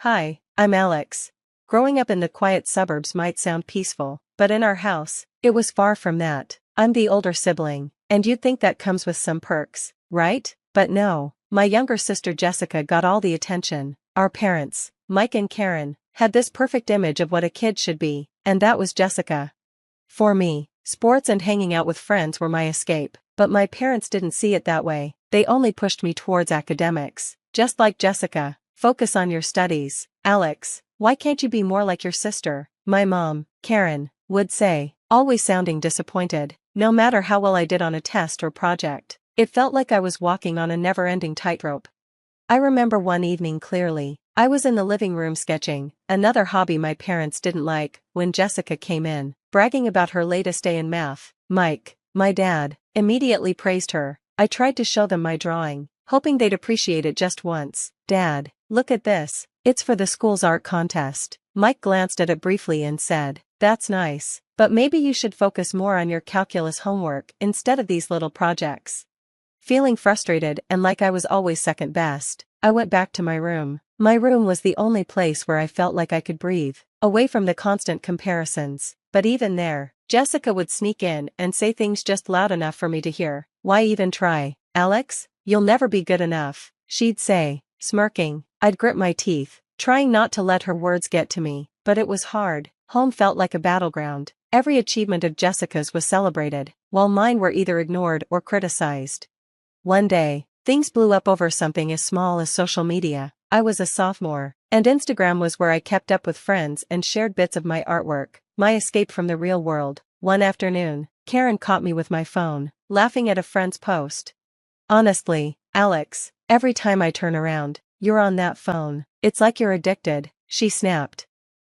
Hi, I'm Alex. Growing up in the quiet suburbs might sound peaceful, but in our house, it was far from that. I'm the older sibling, and you'd think that comes with some perks, right? But no, my younger sister Jessica got all the attention. Our parents, Mike and Karen, had this perfect image of what a kid should be, and that was Jessica. For me, sports and hanging out with friends were my escape, but my parents didn't see it that way. They only pushed me towards academics. Just like Jessica, focus on your studies. Alex, why can't you be more like your sister? My mom, Karen, would say, always sounding disappointed. No matter how well I did on a test or project, it felt like I was walking on a never-ending tightrope. I remember one evening clearly. I was in the living room sketching, another hobby my parents didn't like, when Jessica came in, bragging about her latest A in math. Mike, my dad, immediately praised her. I tried to show them my drawing, hoping they'd appreciate it just once. Dad, look at this, it's for the school's art contest. Mike glanced at it briefly and said, that's nice, but maybe you should focus more on your calculus homework instead of these little projects. Feeling frustrated and like I was always second best, I went back to my room. My room was the only place where I felt like I could breathe, away from the constant comparisons. But even there, Jessica would sneak in and say things just loud enough for me to hear. Why even try? Alex, you'll never be good enough, she'd say, smirking. I'd grit my teeth, trying not to let her words get to me, but it was hard. Home felt like a battleground. Every achievement of Jessica's was celebrated, while mine were either ignored or criticized. One day, things blew up over something as small as social media. I was a sophomore, and Instagram was where I kept up with friends and shared bits of my artwork, my escape from the real world. One afternoon, Karen caught me with my phone, laughing at a friend's post. Honestly, Alex, every time I turn around, you're on that phone. It's like you're addicted, she snapped.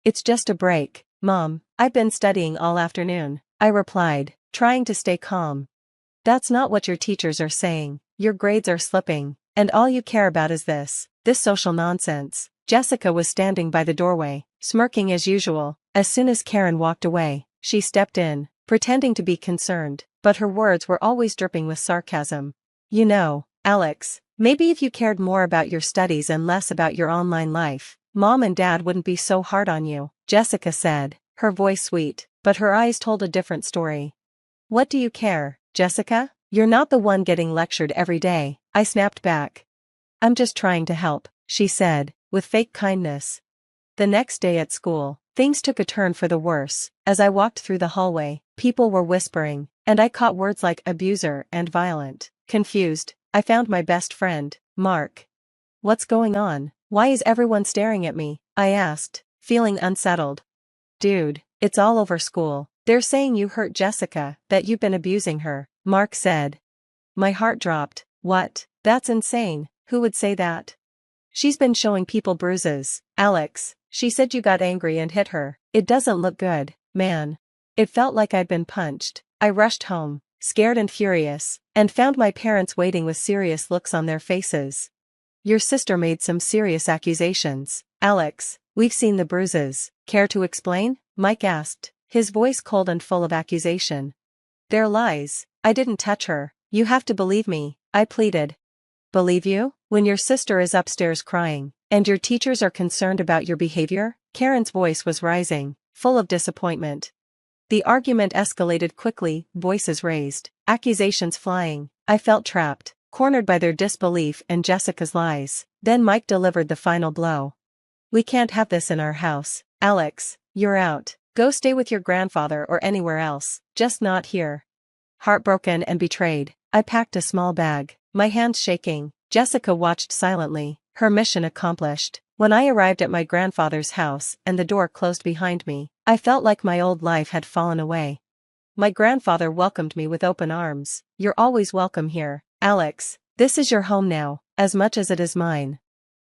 It's just a break, Mom. I've been studying all afternoon, I replied, trying to stay calm. That's not what your teachers are saying. Your grades are slipping, and all you care about is this social nonsense. Jessica was standing by the doorway, smirking as usual. As soon as Karen walked away, she stepped in, pretending to be concerned, but her words were always dripping with sarcasm. You know, Alex, maybe if you cared more about your studies and less about your online life, Mom and Dad wouldn't be so hard on you, Jessica said, her voice sweet, but her eyes told a different story. What do you care, Jessica? You're not the one getting lectured every day, I snapped back. I'm just trying to help, she said, with fake kindness. The next day at school, things took a turn for the worse. As I walked through the hallway, people were whispering, and I caught words like abuser and violent. Confused, I found my best friend, Mark. What's going on? Why is everyone staring at me? I asked, feeling unsettled. Dude, it's all over school. They're saying you hurt Jessica, that you've been abusing her, Mark said. My heart dropped. What? That's insane. Who would say that? She's been showing people bruises. Alex, she said you got angry and hit her. It doesn't look good, man. It felt like I'd been punched. I rushed home, scared and furious, and found my parents waiting with serious looks on their faces. Your sister made some serious accusations. Alex, we've seen the bruises. Care to explain? Mike asked, his voice cold and full of accusation. They're lies. I didn't touch her. You have to believe me, I pleaded. Believe you? When your sister is upstairs crying, and your teachers are concerned about your behavior? Karen's voice was rising, full of disappointment. The argument escalated quickly, voices raised, accusations flying. I felt trapped, cornered by their disbelief and Jessica's lies. Then Mike delivered the final blow. We can't have this in our house. Alex, you're out. Go stay with your grandfather or anywhere else, just not here. Heartbroken and betrayed, I packed a small bag, my hands shaking. Jessica watched silently, her mission accomplished. When I arrived at my grandfather's house and the door closed behind me, I felt like my old life had fallen away. My grandfather welcomed me with open arms. You're always welcome here, Alex. This is your home now, as much as it is mine.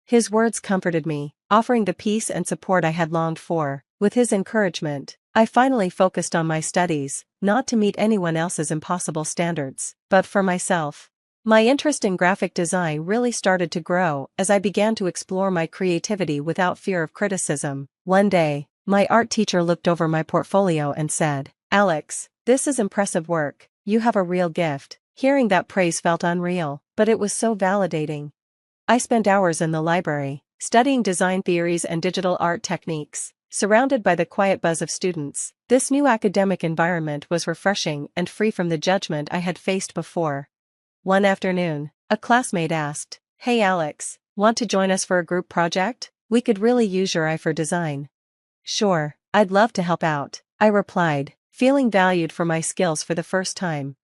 His words comforted me, offering the peace and support I had longed for. With his encouragement, I finally focused on my studies, not to meet anyone else's impossible standards, but for myself. My interest in graphic design really started to grow as I began to explore my creativity without fear of criticism. One day, my art teacher looked over my portfolio and said, Alex, this is impressive work. You have a real gift. Hearing that praise felt unreal, but it was so validating. I spent hours in the library, studying design theories and digital art techniques. Surrounded by the quiet buzz of students, this new academic environment was refreshing and free from the judgment I had faced before. One afternoon, a classmate asked, "Hey Alex, want to join us for a group project? We could really use your eye for design." "Sure, I'd love to help out," I replied, feeling valued for my skills for the first time.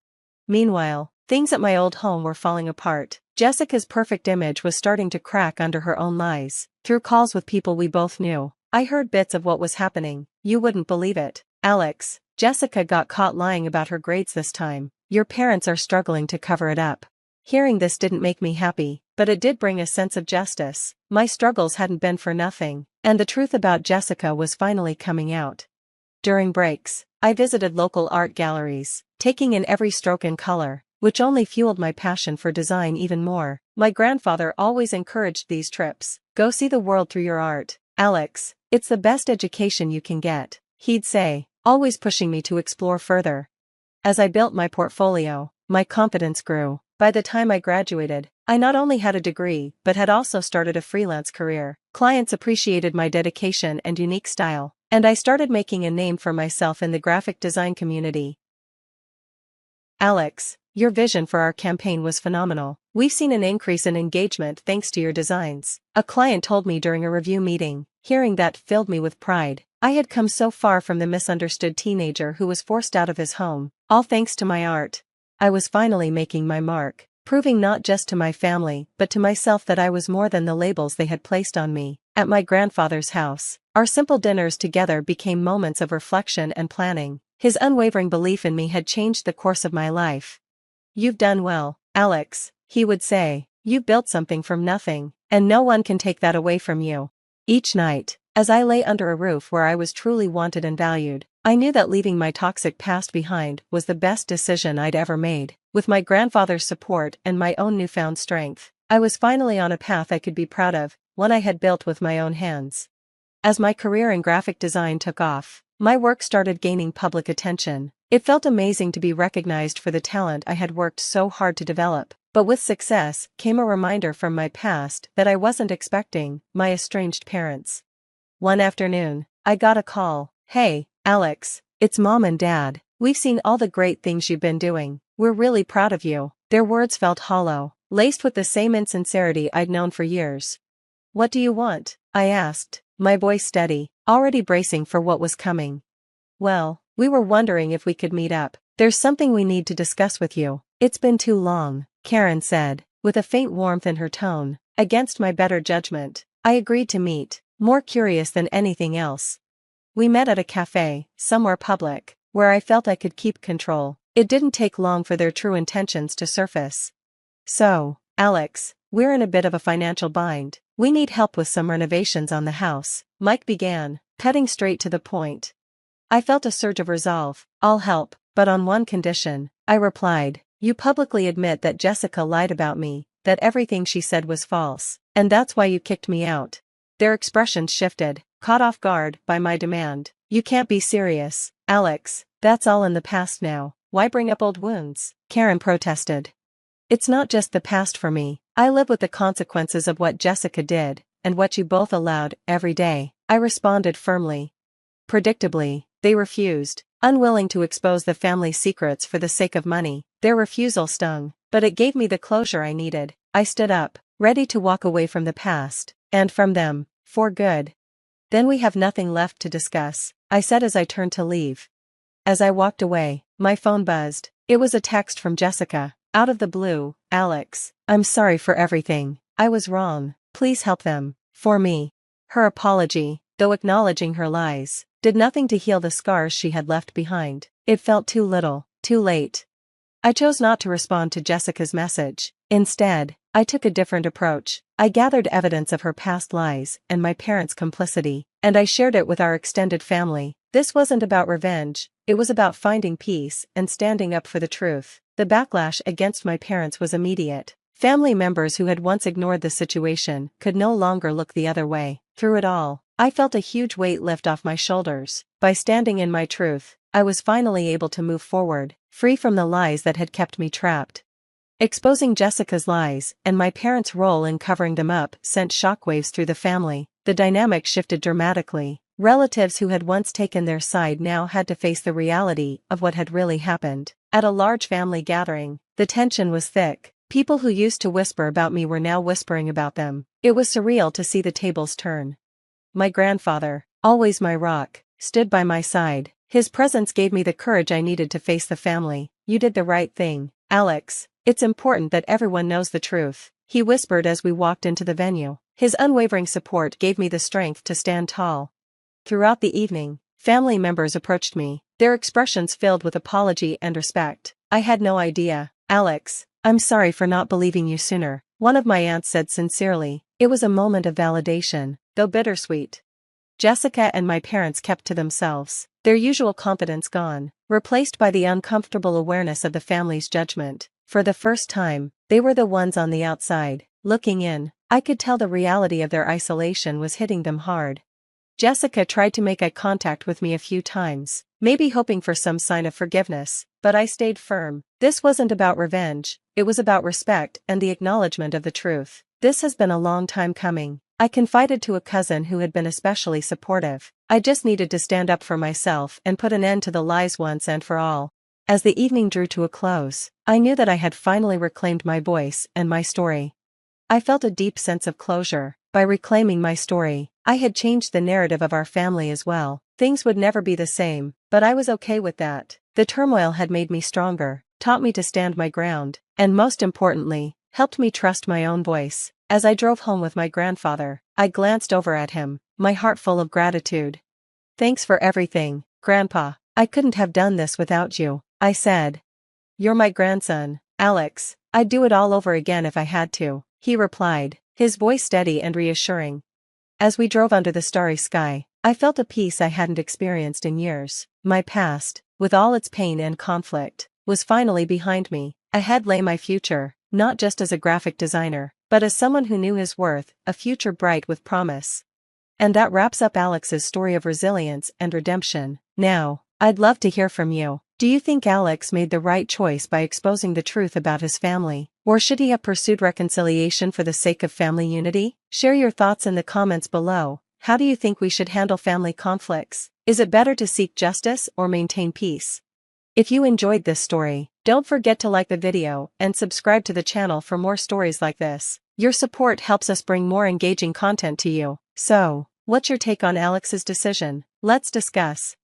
Meanwhile, things at my old home were falling apart. Jessica's perfect image was starting to crack under her own lies. Through calls with people we both knew, I heard bits of what was happening. "You wouldn't believe it, Alex. Jessica got caught lying about her grades this time. Your parents are struggling to cover it up." Hearing this didn't make me happy, but it did bring a sense of justice. My struggles hadn't been for nothing, and the truth about Jessica was finally coming out. During breaks, I visited local art galleries, taking in every stroke and color, which only fueled my passion for design even more. My grandfather always encouraged these trips. "Go see the world through your art, Alex. It's the best education you can get," he'd say, always pushing me to explore further. As I built my portfolio, my confidence grew. By the time I graduated, I not only had a degree but had also started a freelance career. Clients appreciated my dedication and unique style, and I started making a name for myself in the graphic design community. "Alex, your vision for our campaign was phenomenal. We've seen an increase in engagement thanks to your designs," a client told me during a review meeting. Hearing that filled me with pride. I had come so far from the misunderstood teenager who was forced out of his home, all thanks to my art. I was finally making my mark, proving not just to my family but to myself that I was more than the labels they had placed on me. At my grandfather's house, our simple dinners together became moments of reflection and planning. His unwavering belief in me had changed the course of my life. "You've done well, Alex," he would say. "You built something from nothing, and no one can take that away from you." Each night, as I lay under a roof where I was truly wanted and valued, I knew that leaving my toxic past behind was the best decision I'd ever made. With my grandfather's support and my own newfound strength, I was finally on a path I could be proud of, one I had built with my own hands. As my career in graphic design took off, my work started gaining public attention. It felt amazing to be recognized for the talent I had worked so hard to develop, but with success came a reminder from my past that I wasn't expecting: my estranged parents. One afternoon, I got a call. "Hey, Alex, it's Mom and Dad. We've seen all the great things you've been doing. We're really proud of you." Their words felt hollow, laced with the same insincerity I'd known for years. "What do you want?" I asked, my voice steady, already bracing for what was coming. "Well, we were wondering if we could meet up. There's something we need to discuss with you." "It's been too long," Karen said, with a faint warmth in her tone. Against my better judgment, I agreed to meet, more curious than anything else. We met at a cafe, somewhere public, where I felt I could keep control. It didn't take long for their true intentions to surface. "So, Alex, we're in a bit of a financial bind. We need help with some renovations on the house," Mike began, cutting straight to the point. I felt a surge of resolve. "I'll help, but on one condition," I replied. "You publicly admit that Jessica lied about me, that everything she said was false, and that's why you kicked me out." Their expressions shifted, caught off guard by my demand. "You can't be serious, Alex. That's all in the past now. Why bring up old wounds?" Karen protested. "It's not just the past for me. I live with the consequences of what Jessica did, and what you both allowed, every day," I responded firmly. Predictably, they refused, unwilling to expose the family's secrets for the sake of money. Their refusal stung, but it gave me the closure I needed. I stood up, ready to walk away from the past, and from them, for good. "Then we have nothing left to discuss," I said as I turned to leave. As I walked away, my phone buzzed. It was a text from Jessica. Out of the blue. "Alex, I'm sorry for everything. I was wrong. Please help them. For me." Her apology, though acknowledging her lies, did nothing to heal the scars she had left behind. It felt too little, too late. I chose not to respond to Jessica's message. Instead, I took a different approach. I gathered evidence of her past lies and my parents' complicity, and I shared it with our extended family. This wasn't about revenge, it was about finding peace and standing up for the truth. The backlash against my parents was immediate. Family members who had once ignored the situation could no longer look the other way. Through it all, I felt a huge weight lift off my shoulders. By standing in my truth, I was finally able to move forward, free from the lies that had kept me trapped. Exposing Jessica's lies and my parents' role in covering them up sent shockwaves through the family. The dynamic shifted dramatically. Relatives who had once taken their side now had to face the reality of what had really happened. At a large family gathering, the tension was thick. People who used to whisper about me were now whispering about them. It was surreal to see the tables turn. My grandfather, always my rock, stood by my side. His presence gave me the courage I needed to face the family. "You did the right thing, Alex. It's important that everyone knows the truth," he whispered as we walked into the venue. His unwavering support gave me the strength to stand tall. Throughout the evening, family members approached me, their expressions filled with apology and respect. "I had no idea, Alex. I'm sorry for not believing you sooner," one of my aunts said sincerely. It was a moment of validation, though bittersweet. Jessica and my parents kept to themselves, their usual confidence gone, replaced by the uncomfortable awareness of the family's judgment. For the first time, they were the ones on the outside, looking in. I could tell the reality of their isolation was hitting them hard. Jessica tried to make eye contact with me a few times, maybe hoping for some sign of forgiveness, but I stayed firm. This wasn't about revenge, it was about respect and the acknowledgement of the truth. "This has been a long time coming," I confided to a cousin who had been especially supportive. "I just needed to stand up for myself and put an end to the lies once and for all." As the evening drew to a close, I knew that I had finally reclaimed my voice and my story. I felt a deep sense of closure. By reclaiming my story, I had changed the narrative of our family as well. Things would never be the same, but I was okay with that. The turmoil had made me stronger, taught me to stand my ground, and most importantly, helped me trust my own voice. As I drove home with my grandfather, I glanced over at him, my heart full of gratitude. "Thanks for everything, Grandpa. I couldn't have done this without you," I said. "You're my grandson, Alex. I'd do it all over again if I had to," he replied, his voice steady and reassuring. As we drove under the starry sky, I felt a peace I hadn't experienced in years. My past, with all its pain and conflict, was finally behind me. Ahead lay my future, not just as a graphic designer, but as someone who knew his worth, a future bright with promise. And that wraps up Alex's story of resilience and redemption. Now, I'd love to hear from you. Do you think Alex made the right choice by exposing the truth about his family, or should he have pursued reconciliation for the sake of family unity? Share your thoughts in the comments below. How do you think we should handle family conflicts? Is it better to seek justice or maintain peace? If you enjoyed this story, don't forget to like the video and subscribe to the channel for more stories like this. Your support helps us bring more engaging content to you. So, what's your take on Alex's decision? Let's discuss.